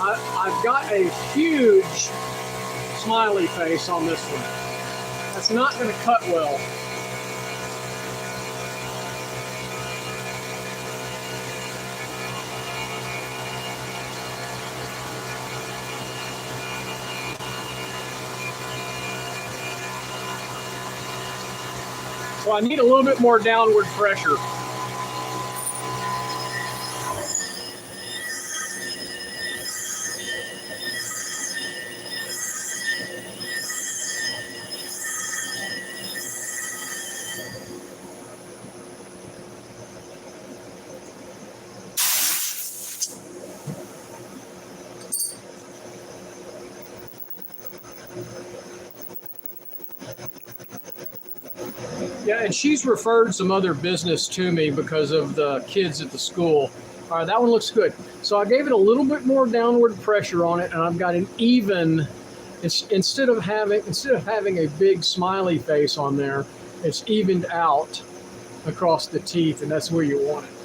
I've got a huge smiley face on this one. That's not going to cut well. So I need a little bit more downward pressure. Yeah, and she's referred some other business to me because of the kids at the school. All right, that one looks good. So I gave it a little bit more downward pressure on it, and I've got an even. Instead of having a big smiley face on there, it's evened out across the teeth, and that's where you want it.